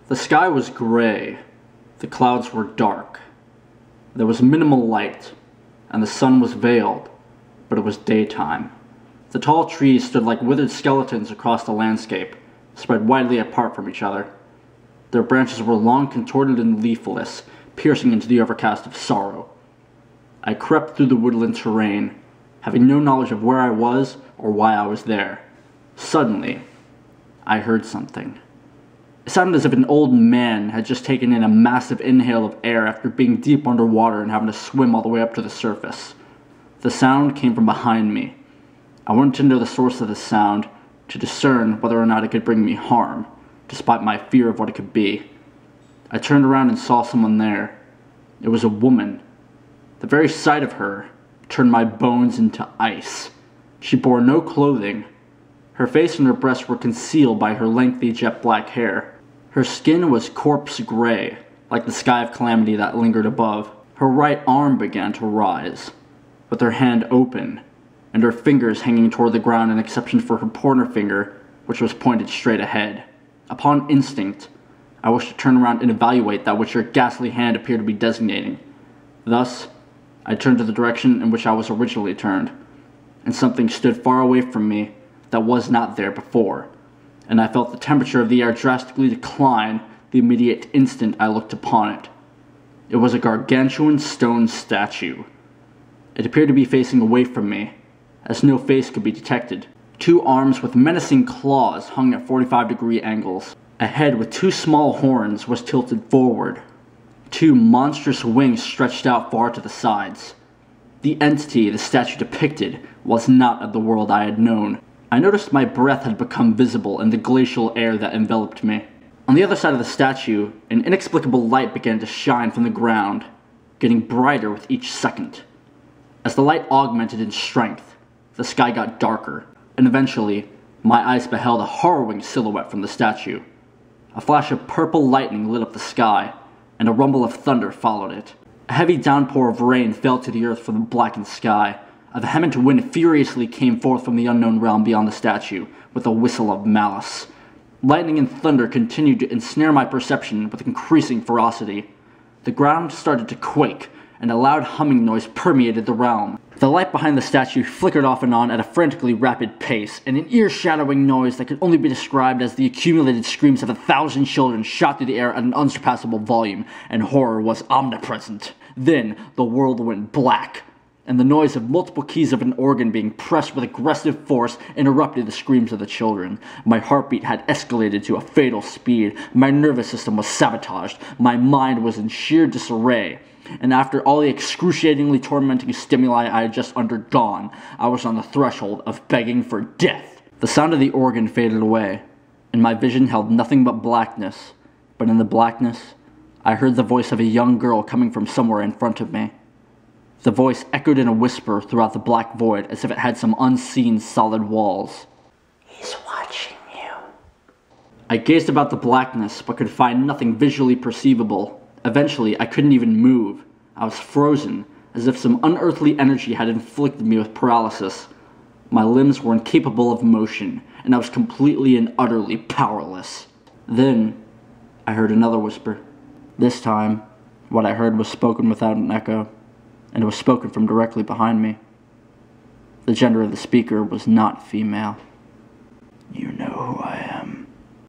The sky was gray. The clouds were dark. There was minimal light, and the sun was veiled, but it was daytime. The tall trees stood like withered skeletons across the landscape, spread widely apart from each other. Their branches were long, contorted, and leafless, piercing into the overcast of sorrow. I crept through the woodland terrain, having no knowledge of where I was or why I was there. Suddenly, I heard something. It sounded as if an old man had just taken in a massive inhale of air after being deep underwater and having to swim all the way up to the surface. The sound came from behind me. I wanted to know the source of the sound, to discern whether or not it could bring me harm, despite my fear of what it could be. I turned around and saw someone there. It was a woman. The very sight of her turned my bones into ice. She bore no clothing. Her face and her breasts were concealed by her lengthy jet black hair. Her skin was corpse gray, like the sky of calamity that lingered above. Her right arm began to rise, with her hand open, and her fingers hanging toward the ground, an exception for her pointer finger, which was pointed straight ahead. Upon instinct, I wished to turn around and evaluate that which her ghastly hand appeared to be designating. Thus, I turned to the direction in which I was originally turned, and something stood far away from me that was not there before, and I felt the temperature of the air drastically decline the immediate instant I looked upon it. It was a gargantuan stone statue. It appeared to be facing away from me, as no face could be detected. Two arms with menacing claws hung at 45-degree angles. A head with two small horns was tilted forward. Two monstrous wings stretched out far to the sides. The entity the statue depicted was not of the world I had known. I noticed my breath had become visible in the glacial air that enveloped me. On the other side of the statue, an inexplicable light began to shine from the ground, getting brighter with each second. As the light augmented in strength, the sky got darker, and eventually, my eyes beheld a harrowing silhouette from the statue. A flash of purple lightning lit up the sky, and a rumble of thunder followed it. A heavy downpour of rain fell to the earth from the blackened sky. A vehement wind furiously came forth from the unknown realm beyond the statue, with a whistle of malice. Lightning and thunder continued to ensnare my perception with increasing ferocity. The ground started to quake, and a loud humming noise permeated the realm. The light behind the statue flickered off and on at a frantically rapid pace, and an ear-shadowing noise that could only be described as the accumulated screams of 1,000 children shot through the air at an unsurpassable volume, and horror was omnipresent. Then the world went black, and the noise of multiple keys of an organ being pressed with aggressive force interrupted the screams of the children. My heartbeat had escalated to a fatal speed. My nervous system was sabotaged. My mind was in sheer disarray. And after all the excruciatingly tormenting stimuli I had just undergone, I was on the threshold of begging for death. The sound of the organ faded away, and my vision held nothing but blackness. But in the blackness, I heard the voice of a young girl coming from somewhere in front of me. The voice echoed in a whisper throughout the black void, as if it had some unseen solid walls. He's watching you. I gazed about the blackness, but could find nothing visually perceivable. Eventually, I couldn't even move. I was frozen, as if some unearthly energy had inflicted me with paralysis. My limbs were incapable of motion, and I was completely and utterly powerless. Then, I heard another whisper. This time, what I heard was spoken without an echo, and it was spoken from directly behind me. The gender of the speaker was not female. You know who I am.